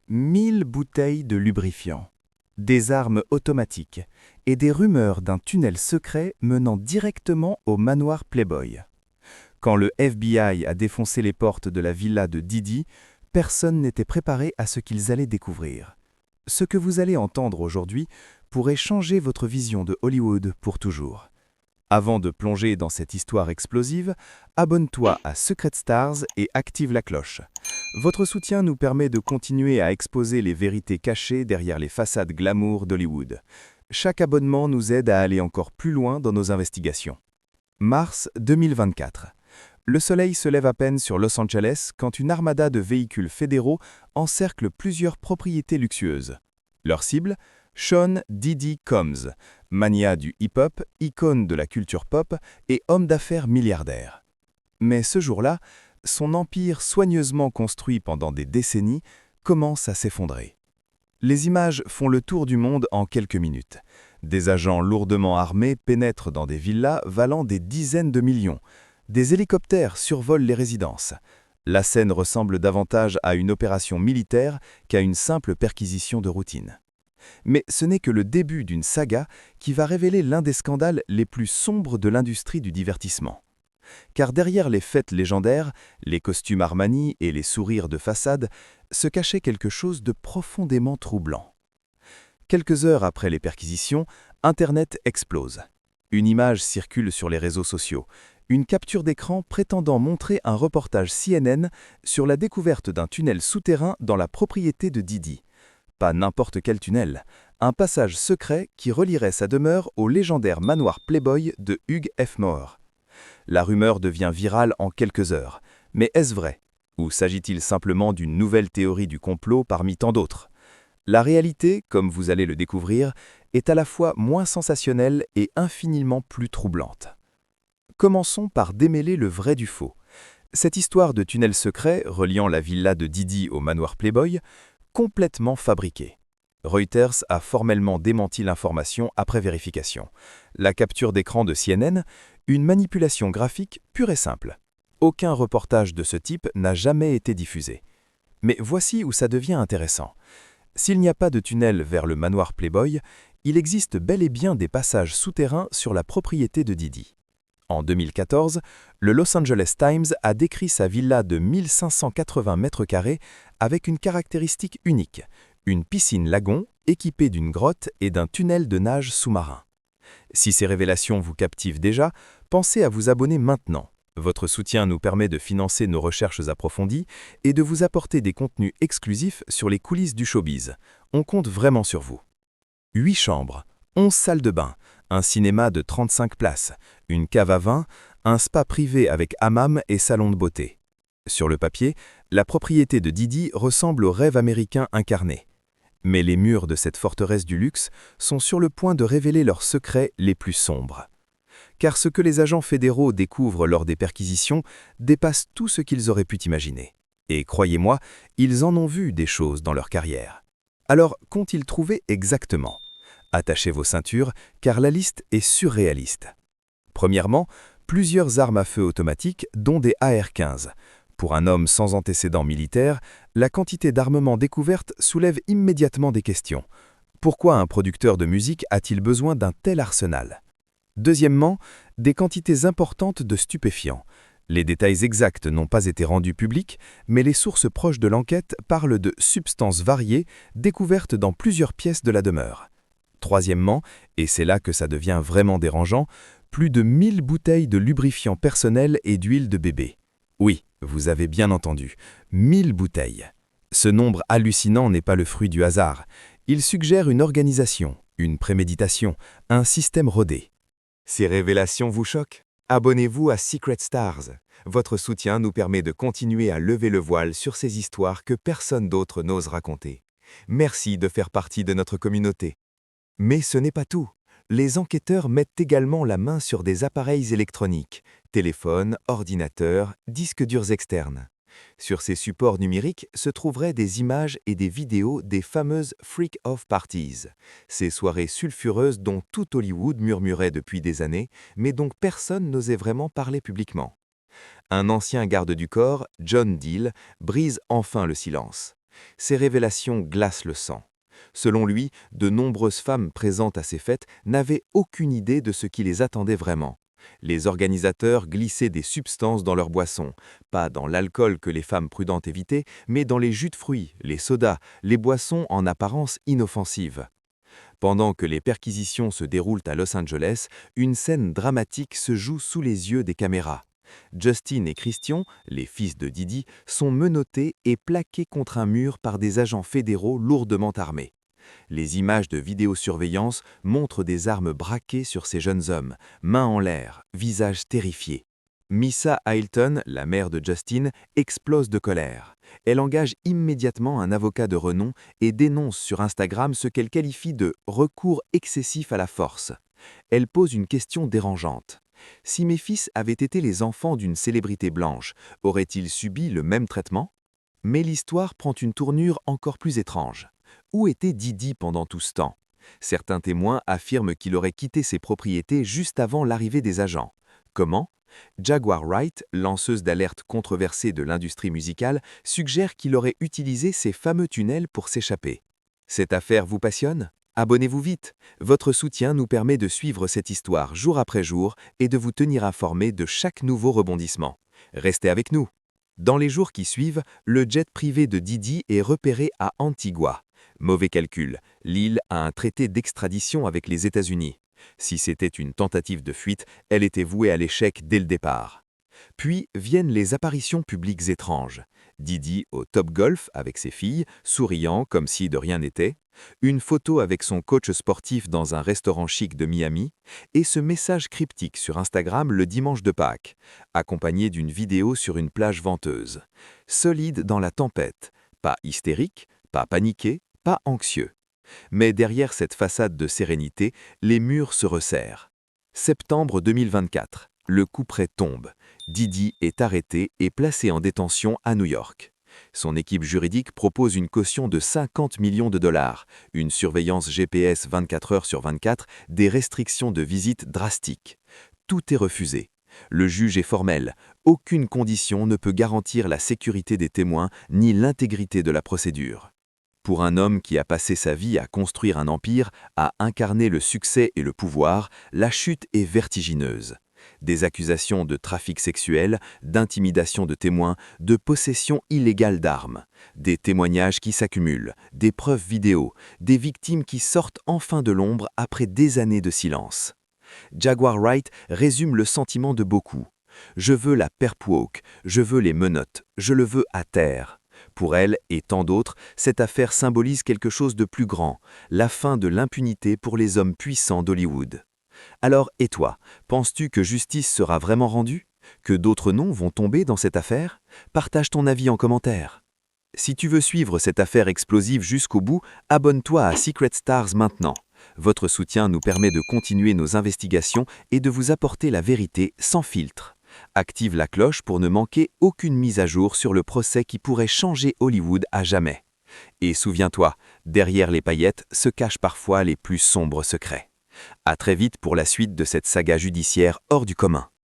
1000 bouteilles de lubrifiant, des armes automatiques et des rumeurs d'un tunnel secret menant directement au manoir Playboy. Quand le FBI a défoncé les portes de la villa de Didi, personne n'était préparé à ce qu'ils allaient découvrir. Ce que vous allez entendre aujourd'hui pourrait changer votre vision de Hollywood pour toujours. Avant de plonger dans cette histoire explosive, abonne-toi à Secret Stars et active la cloche. Votre soutien nous permet de continuer à exposer les vérités cachées derrière les façades glamour d'Hollywood. Chaque abonnement nous aide à aller encore plus loin dans nos investigations. Mars 2024. Le soleil se lève à peine sur Los Angeles quand une armada de véhicules fédéraux encercle plusieurs propriétés luxueuses. Leur cible, Sean Diddy Combs, mania du hip-hop, icône de la culture pop et homme d'affaires milliardaire. Mais ce jour-là, son empire soigneusement construit pendant des décennies commence à s'effondrer. Les images font le tour du monde en quelques minutes. Des agents lourdement armés pénètrent dans des villas valant des dizaines de millions. Des hélicoptères survolent les résidences. La scène ressemble davantage à une opération militaire qu'à une simple perquisition de routine. Mais ce n'est que le début d'une saga qui va révéler l'un des scandales les plus sombres de l'industrie du divertissement. Car derrière les fêtes légendaires, les costumes Armani et les sourires de façade, se cachait quelque chose de profondément troublant. Quelques heures après les perquisitions, Internet explose. Une image circule sur les réseaux sociaux, une capture d'écran prétendant montrer un reportage CNN sur la découverte d'un tunnel souterrain dans la propriété de Diddy. Pas n'importe quel tunnel, un passage secret qui relierait sa demeure au légendaire manoir Playboy de Hugh F. Moore. La rumeur devient virale en quelques heures. Mais est-ce vrai? Ou s'agit-il simplement d'une nouvelle théorie du complot parmi tant d'autres? La réalité, comme vous allez le découvrir, est à la fois moins sensationnelle et infiniment plus troublante. Commençons par démêler le vrai du faux. Cette histoire de tunnel secret reliant la villa de Diddy au manoir Playboy, complètement fabriquée. Reuters a formellement démenti l'information après vérification. La capture d'écran de CNN, une manipulation graphique pure et simple. Aucun reportage de ce type n'a jamais été diffusé. Mais voici où ça devient intéressant. S'il n'y a pas de tunnel vers le manoir Playboy, il existe bel et bien des passages souterrains sur la propriété de Diddy. En 2014, le Los Angeles Times a décrit sa villa de 1580 mètres carrés avec une caractéristique unique, une piscine lagon équipée d'une grotte et d'un tunnel de nage sous-marin. Si ces révélations vous captivent déjà, pensez à vous abonner maintenant. Votre soutien nous permet de financer nos recherches approfondies et de vous apporter des contenus exclusifs sur les coulisses du showbiz. On compte vraiment sur vous. 8 chambres, 11 salles de bain, un cinéma de 35 places, une cave à vin, un spa privé avec hammam et salon de beauté. Sur le papier, la propriété de Diddy ressemble au rêve américain incarné. Mais les murs de cette forteresse du luxe sont sur le point de révéler leurs secrets les plus sombres. Car ce que les agents fédéraux découvrent lors des perquisitions dépasse tout ce qu'ils auraient pu imaginer. Et croyez-moi, ils en ont vu des choses dans leur carrière. Alors, qu'ont-ils trouvé exactement? Attachez vos ceintures, car la liste est surréaliste. Premièrement, plusieurs armes à feu automatiques, dont des AR-15. Pour un homme sans antécédent militaire, la quantité d'armement découverte soulève immédiatement des questions. Pourquoi un producteur de musique a-t-il besoin d'un tel arsenal? Deuxièmement, des quantités importantes de stupéfiants. Les détails exacts n'ont pas été rendus publics, mais les sources proches de l'enquête parlent de substances variées découvertes dans plusieurs pièces de la demeure. Troisièmement, et c'est là que ça devient vraiment dérangeant, plus de 1000 bouteilles de lubrifiant personnel et d'huile de bébé. Oui, vous avez bien entendu, 1000 bouteilles. Ce nombre hallucinant n'est pas le fruit du hasard. Il suggère une organisation, une préméditation, un système rodé. Ces révélations vous choquent? Abonnez-vous à Secret Stars. Votre soutien nous permet de continuer à lever le voile sur ces histoires que personne d'autre n'ose raconter. Merci de faire partie de notre communauté. Mais ce n'est pas tout. Les enquêteurs mettent également la main sur des appareils électroniques, téléphones, ordinateurs, disques durs externes. Sur ces supports numériques se trouveraient des images et des vidéos des fameuses freak-off parties, ces soirées sulfureuses dont tout Hollywood murmurait depuis des années, mais dont personne n'osait vraiment parler publiquement. Un ancien garde du corps, John Deal, brise enfin le silence. Ces révélations glacent le sang. Selon lui, de nombreuses femmes présentes à ces fêtes n'avaient aucune idée de ce qui les attendait vraiment. Les organisateurs glissaient des substances dans leurs boissons, pas dans l'alcool que les femmes prudentes évitaient, mais dans les jus de fruits, les sodas, les boissons en apparence inoffensives. Pendant que les perquisitions se déroulent à Los Angeles, une scène dramatique se joue sous les yeux des caméras. Justin et Christian, les fils de Didi, sont menottés et plaqués contre un mur par des agents fédéraux lourdement armés. Les images de vidéosurveillance montrent des armes braquées sur ces jeunes hommes, mains en l'air, visages terrifiés. Missa Hilton, la mère de Justin, explose de colère. Elle engage immédiatement un avocat de renom et dénonce sur Instagram ce qu'elle qualifie de « recours excessif à la force ». Elle pose une question dérangeante. Si mes fils avaient été les enfants d'une célébrité blanche, auraient-ils subi le même traitement? Mais l'histoire prend une tournure encore plus étrange. Où était Didi pendant tout ce temps? Certains témoins affirment qu'il aurait quitté ses propriétés juste avant l'arrivée des agents. Comment? Jaguar Wright, lanceuse d'alerte controversée de l'industrie musicale, suggère qu'il aurait utilisé ces fameux tunnels pour s'échapper. Cette affaire vous passionne? Abonnez-vous vite. Votre soutien nous permet de suivre cette histoire jour après jour et de vous tenir informé de chaque nouveau rebondissement. Restez avec nous. Dans les jours qui suivent, le jet privé de Didi est repéré à Antigua. Mauvais calcul, l'île a un traité d'extradition avec les États-Unis. Si c'était une tentative de fuite, elle était vouée à l'échec dès le départ. Puis viennent les apparitions publiques étranges. Didi au Top Golf avec ses filles, souriant comme si de rien n'était, une photo avec son coach sportif dans un restaurant chic de Miami, et ce message cryptique sur Instagram le dimanche de Pâques, accompagné d'une vidéo sur une plage venteuse. Solide dans la tempête, pas hystérique, pas paniqué, pas anxieux. Mais derrière cette façade de sérénité, les murs se resserrent. Septembre 2024, le couperet tombe. Didi est arrêté et placé en détention à New York. Son équipe juridique propose une caution de 50 millions de dollars, une surveillance GPS 24 heures sur 24, des restrictions de visite drastiques. Tout est refusé. Le juge est formel. Aucune condition ne peut garantir la sécurité des témoins ni l'intégrité de la procédure. Pour un homme qui a passé sa vie à construire un empire, à incarner le succès et le pouvoir, la chute est vertigineuse. Des accusations de trafic sexuel, d'intimidation de témoins, de possession illégale d'armes, des témoignages qui s'accumulent, des preuves vidéo, des victimes qui sortent enfin de l'ombre après des années de silence. Jaguar Wright résume le sentiment de beaucoup. « Je veux la perp woke, je veux les menottes, je le veux à terre ». Pour elle et tant d'autres, cette affaire symbolise quelque chose de plus grand, la fin de l'impunité pour les hommes puissants d'Hollywood. Alors, et toi, penses-tu que justice sera vraiment rendue? Que d'autres noms vont tomber dans cette affaire? Partage ton avis en commentaire. Si tu veux suivre cette affaire explosive jusqu'au bout, abonne-toi à Secret Stars maintenant. Votre soutien nous permet de continuer nos investigations et de vous apporter la vérité sans filtre. Active la cloche pour ne manquer aucune mise à jour sur le procès qui pourrait changer Hollywood à jamais. Et souviens-toi, derrière les paillettes se cachent parfois les plus sombres secrets. À très vite pour la suite de cette saga judiciaire hors du commun.